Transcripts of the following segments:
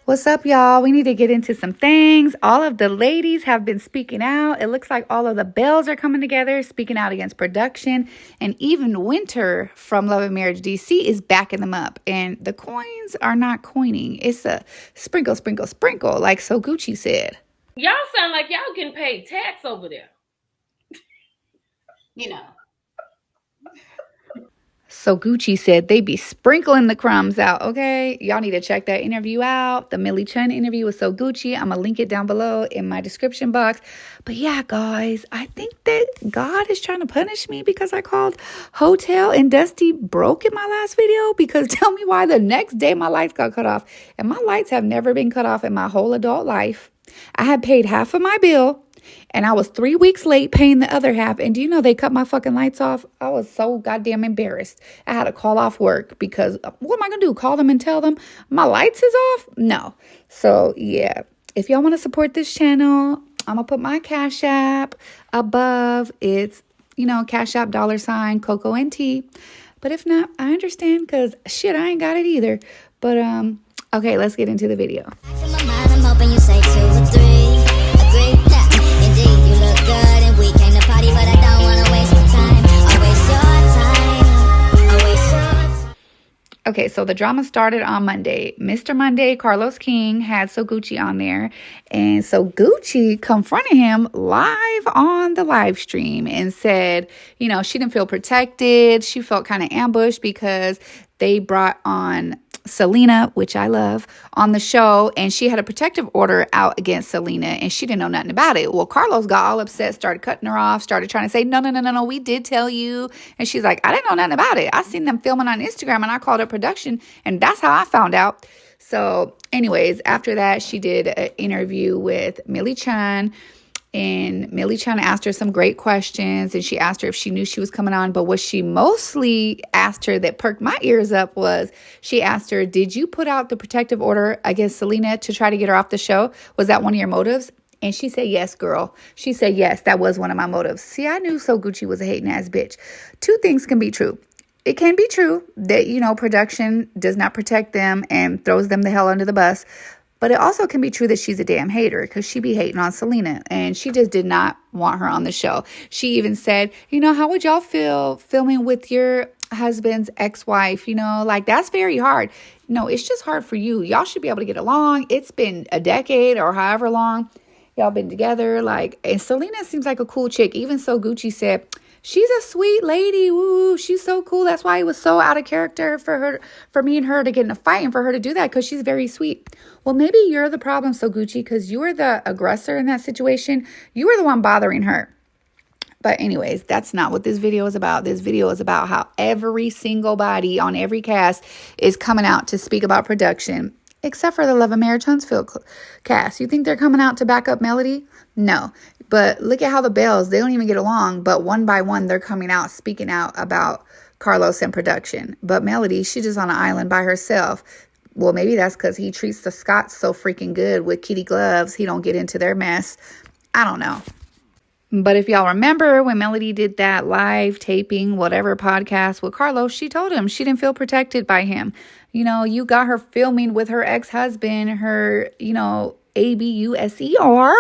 What's up, y'all? We need to get into some things. All of the ladies have been speaking out. It looks like all of the Belles are coming together, speaking out against production. And even Winter from Love and Marriage DC is backing them up. And the coins are not coining. It's a sprinkle, sprinkle, sprinkle, like Sogucci said. Y'all sound like y'all getting paid tax over there. You know. Sogucci said they be sprinkling the crumbs out, okay? Y'all need to check that interview out. The Millie Chun interview with Sogucci. I'm going to link it down below in my description box. But yeah, guys, I think that God is trying to punish me because I called Hotel and Dusty broke in my last video. Because tell me why the next day my lights got cut off. And my lights have never been cut off in my whole adult life. I had paid half of my bill. And I was 3 weeks late paying the other half. And do you know they cut my fucking lights off? I was so goddamn embarrassed. I had to call off work because what am I going to do? Call them and tell them my lights is off? No. So, yeah. If y'all want to support this channel, I'm going to put my Cash App above. It's, Cash App $ Coco and Tea. But if not, I understand because shit, I ain't got it either. But, okay, let's get into the video. I'm hoping you say 2 or 3. Agree? Indeed, you look good and we came to party, but I don't want to waste my time. I'll waste your time. Okay, so the drama started on Monday. Mr. Monday, Carlos King, had Sogucci on there. And Sogucci confronted him live on the live stream and said, she didn't feel protected. She felt kind of ambushed because they brought on Selena, which I love, on the show, and she had a protective order out against Selena, and she didn't know nothing about it. Well, Carlos got all upset, started cutting her off, started trying to say, no, we did tell you. And she's like, I didn't know nothing about it. I seen them filming on Instagram, and I called up production, and that's how I found out. So anyways, after that, she did an interview with Millie Chun. And Millie Chun asked her some great questions, and she asked her if she knew she was coming on. But what she mostly asked her that perked my ears up was she asked her, did you put out the protective order against Selena to try to get her off the show? Was that one of your motives? And she said, yes, girl. She said, yes, that was one of my motives. See, I knew Sogucci was a hating ass bitch. Two things can be true. It can be true that, production does not protect them and throws them the hell under the bus. But it also can be true that she's a damn hater because she be hating on Selena and she just did not want her on the show. She even said, how would y'all feel filming with your husband's ex-wife? That's very hard. No, it's just hard for you. Y'all should be able to get along. It's been a decade or however long y'all been together. And Selena seems like a cool chick. Even Sogucci said, she's a sweet lady. Woo, she's so cool. That's why it was so out of character for me and her to get in a fight and for her to do that because she's very sweet. Well, maybe you're the problem, Sogucci, because you were the aggressor in that situation. You were the one bothering her. But anyways, that's not what this video is about. This video is about how every single body on every cast is coming out to speak about production, except for the Love and Marriage Huntsville cast. You think they're coming out to back up Melody? No. But look at how the Belles, they don't even get along, but one by one, they're coming out, speaking out about Carlos and production. But Melody, she's just on an island by herself. Well, maybe that's because he treats the Scots so freaking good with kitty gloves. He don't get into their mess. I don't know. But if y'all remember when Melody did that live taping, whatever podcast with Carlos, she told him she didn't feel protected by him. You got her filming with her ex-husband, her, ABUSER.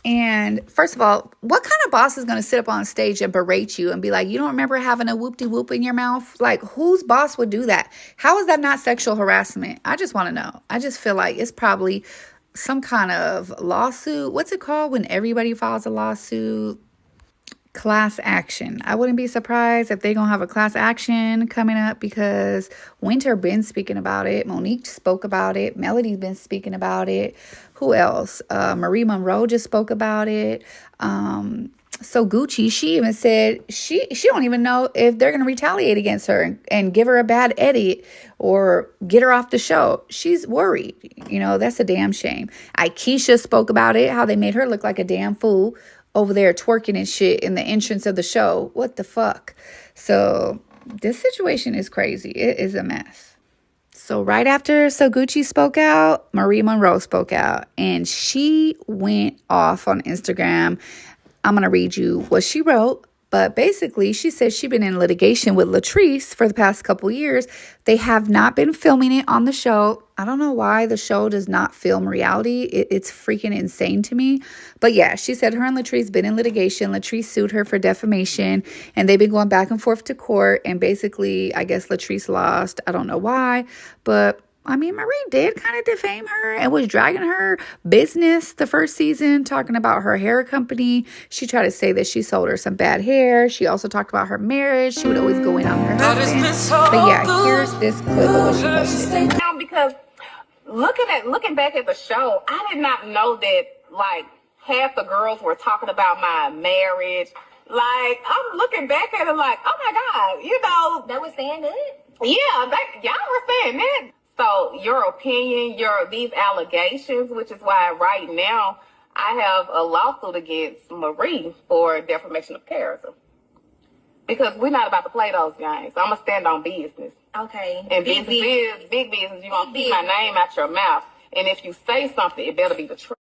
And first of all, what kind of boss is going to sit up on stage and berate you and be like, you don't remember having a whoop-de-whoop in your mouth? Like, whose boss would do that? How is that not sexual harassment? I just want to know. I just feel like it's probably some kind of lawsuit. What's it called when everybody files a lawsuit? Class action. I wouldn't be surprised if they're going to have a class action coming up because Winter been speaking about it. Monique spoke about it. Melody's been speaking about it. Who else? Marie Monroe just spoke about it. Sogucci, she even said she don't even know if they're going to retaliate against her and give her a bad edit or get her off the show. She's worried. That's a damn shame. Aikisha spoke about it, how they made her look like a damn fool over there twerking and shit in the entrance of the show. What the fuck? So this situation is crazy. It is a mess. So right after Sogucci spoke out, Marie Monroe spoke out, and she went off on Instagram. I'm going to read you what she wrote, But basically, she says she's been in litigation with Latrice for the past couple years. They have not been filming it on the show. I don't know why the show does not film reality. It's freaking insane to me. But yeah, she said her and Latrice been in litigation. Latrice sued her for defamation, and they've been going back and forth to court. And basically, I guess Latrice lost. I don't know why, but I mean, Marie did kind of defame her and was dragging her business the first season, talking about her hair company. She tried to say that she sold her some bad hair. She also talked about her marriage. She would always go in on her husband. But yeah, here's this clip of what she posted. Now, because looking back at the show, I did not know that like half the girls were talking about my marriage. Like, I'm looking back at it like, oh my God, you know, That was saying it? yeah, y'all were saying that. So your opinion, these allegations, which is why right now I have a lawsuit against Marie for defamation of character. Because we're not about to play those games. I'm going to stand on business. Okay. And big business, you're going to keep my name out your mouth. And if you say something, it better be the truth.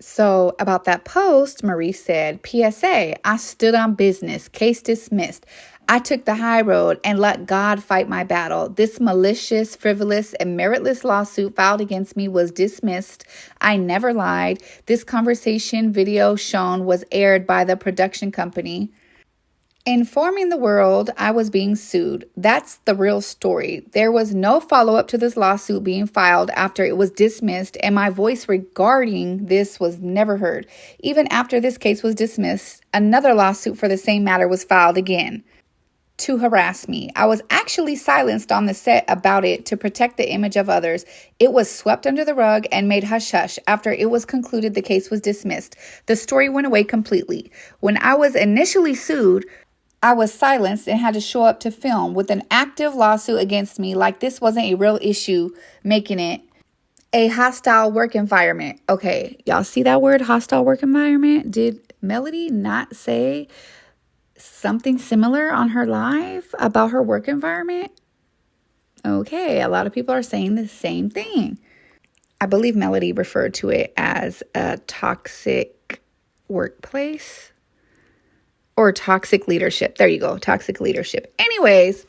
So about that post, Marie said, PSA, I stood on business, case dismissed. I took the high road and let God fight my battle. This malicious, frivolous, and meritless lawsuit filed against me was dismissed. I never lied. This conversation video shown was aired by the production company. Informing the world I was being sued. That's the real story. There was no follow-up to this lawsuit being filed after it was dismissed, and my voice regarding this was never heard. Even after this case was dismissed, another lawsuit for the same matter was filed again to harass me. I was actually silenced on the set about it to protect the image of others. It was swept under the rug and made hush-hush after it was concluded the case was dismissed. The story went away completely. When I was initially sued, I was silenced and had to show up to film with an active lawsuit against me like this wasn't a real issue, making it a hostile work environment. Okay, y'all see that word, hostile work environment? Did Melody not say something similar on her live about her work environment? Okay, a lot of people are saying the same thing. I believe Melody referred to it as a toxic workplace or toxic leadership. There you go, toxic leadership. Anyways,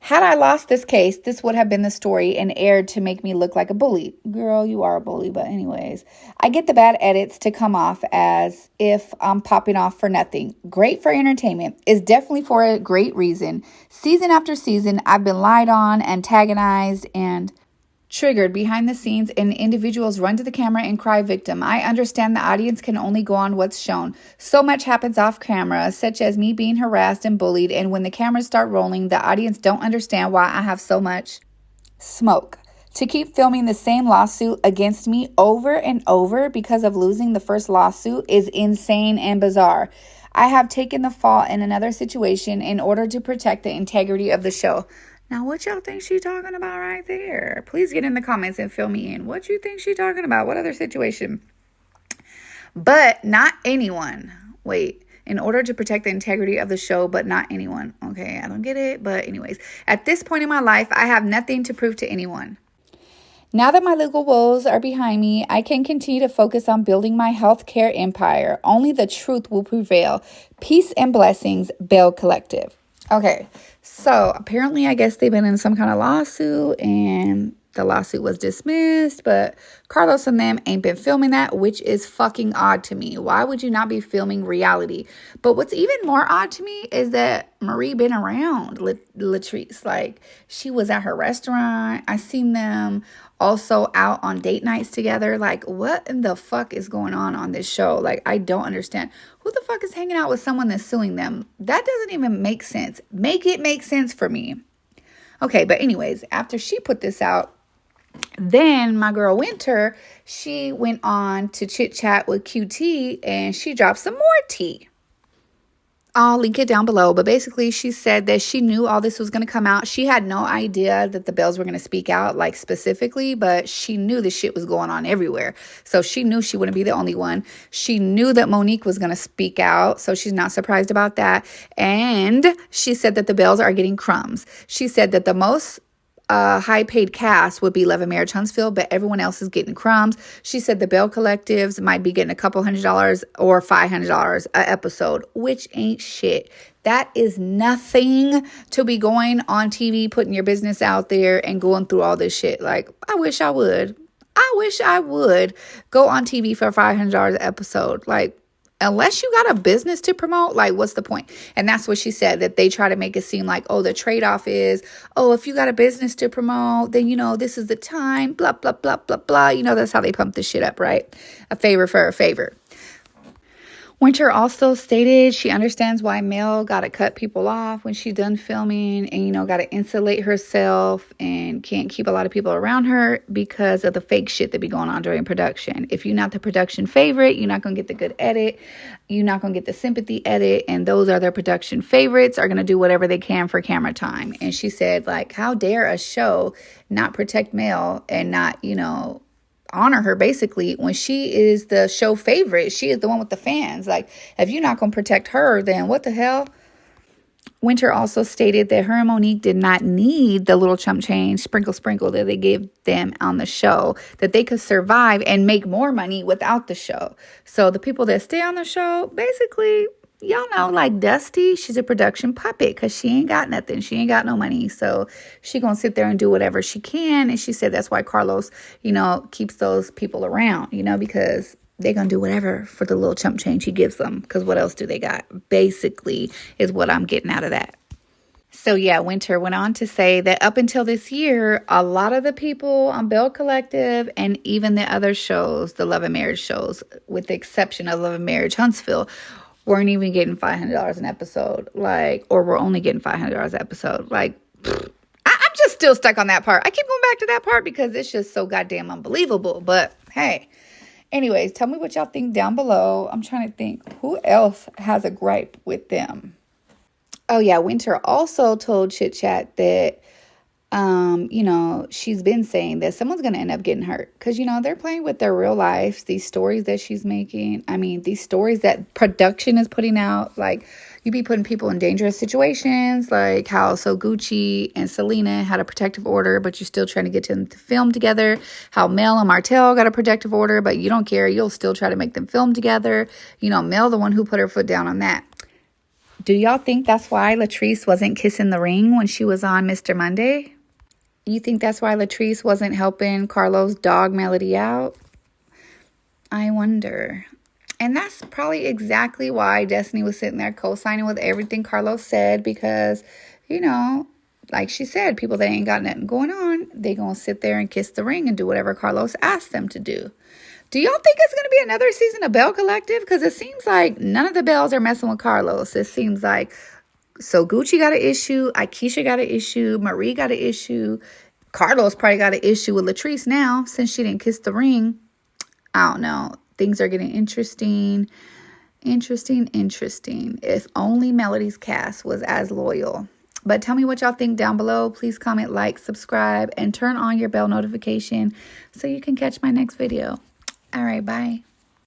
had I lost this case, this would have been the story and aired to make me look like a bully. Girl, you are a bully, but anyways. I get the bad edits to come off as if I'm popping off for nothing. Great for entertainment. It's definitely for a great reason. Season after season, I've been lied on, antagonized, and triggered behind the scenes, and individuals run to the camera and cry victim. I understand the audience can only go on what's shown. So much happens off camera, such as me being harassed and bullied, and when the cameras start rolling, the audience don't understand why I have so much smoke. To keep filming the same lawsuit against me over and over because of losing the first lawsuit is insane and bizarre. I have taken the fall in another situation in order to protect the integrity of the show. Now, what y'all think she talking about right there? Please get in the comments and fill me in. What you think she talking about? What other situation? But not anyone. Wait, in order to protect the integrity of the show, but not anyone. Okay, I don't get it. But anyways, at this point in my life, I have nothing to prove to anyone. Now that my legal woes are behind me, I can continue to focus on building my healthcare empire. Only the truth will prevail. Peace and blessings, Belle Collective. Okay, so apparently I guess they've been in some kind of lawsuit and the lawsuit was dismissed, but Carlos and them ain't been filming that, which is fucking odd to me. Why would you not be filming reality? But what's even more odd to me is that Marie been around Latrice. Like, she was at her restaurant. I seen them also out on date nights together. Like, what in the fuck is going on this show? Like, I don't understand. Who the fuck is hanging out with someone that's suing them? That doesn't even make sense. Make it make sense for me. Okay, but anyways, after she put this out, then my girl Winter, she went on to chit chat with QT and she dropped some more tea. I'll link it down below, but basically she said that she knew all this was going to come out. She had no idea that the Bells were going to speak out, like specifically, but she knew the shit was going on everywhere. So she knew she wouldn't be the only one. She knew that Monique was going to speak out, so she's not surprised about that. And she said that the Bells are getting crumbs. She said that the most high-paid cast would be Love and Marriage Huntsville, but everyone else is getting crumbs. She said the Belle Collectives might be getting a couple $100 or $500 a episode, which ain't shit. That is nothing to be going on TV, putting your business out there and going through all this shit. Like, I wish I would. I wish I would go on TV for $500 an episode. Like, unless you got a business to promote, like, what's the point? And that's what she said, that they try to make it seem like, oh, the trade-off is, oh, if you got a business to promote, then, you know, this is the time, blah, blah, blah, blah, blah. You know, that's how they pump this shit up, right? A favor for a favor. Winter also stated she understands why Mel got to cut people off when she's done filming and, you know, got to insulate herself and can't keep a lot of people around her because of the fake shit that be going on during production. If you're not the production favorite, you're not going to get the good edit. You're not going to get the sympathy edit. And those are their production favorites are going to do whatever they can for camera time. And she said, like, how dare a show not protect Mel and not, you know, honor her basically when she is the show favorite. She is the one with the fans. Like, if you're not going to protect her, then what the hell? Winter also stated that her and Monique did not need the little chump change, sprinkle that they gave them on the show, that they could survive and make more money without the show. So the people that stay on the show, basically, y'all know, like Dusty, she's a production puppet because she ain't got nothing. She ain't got no money. So she gonna sit there and do whatever she can. And she said that's why Carlos, you know, keeps those people around, you know, because they're gonna do whatever for the little chump change he gives them. Because what else do they got? Basically is what I'm getting out of that. So yeah, Winter went on to say that up until this year, a lot of the people on Belle Collective and even the other shows, the Love and Marriage shows, with the exception of Love and Marriage Huntsville, weren't even getting $500 an episode, like, or we're only getting $500 an episode. Like, I'm just still stuck on that part. I keep going back to that part because it's just so goddamn unbelievable. But hey, anyways, tell me what y'all think down below. I'm trying to think who else has a gripe with them. Oh yeah, Winter also told Chit Chat that, you know, she's been saying that someone's going to end up getting hurt because, you know, they're playing with their real lives, these stories that she's making. I mean, these stories that production is putting out, like, you be putting people in dangerous situations, like how Sogucci and Selena had a protective order, but you're still trying to get them to film together. How Mel and Martell got a protective order, but you don't care. You'll still try to make them film together. You know, Mel, the one who put her foot down on that. Do y'all think that's why Latrice wasn't kissing the ring when she was on Mr. Monday? You think that's why Latrice wasn't helping Carlos' dog Melody out? I wonder. And that's probably exactly why Destiny was sitting there co-signing with everything Carlos said because, you know, like she said, people that ain't got nothing going on, they gonna sit there and kiss the ring and do whatever Carlos asked them to do. Do y'all think it's going to be another season of Belle Collective? Because it seems like none of the Bells are messing with Carlos. It seems like Sogucci got an issue, Akeisha got an issue, Marie got an issue, Carlos probably got an issue with Latrice now since she didn't kiss the ring. I don't know. Things are getting interesting. If only Melody's cast was as loyal. But tell me what y'all think down below. Please comment, like, subscribe, and turn on your bell notification so you can catch my next video. All right, bye.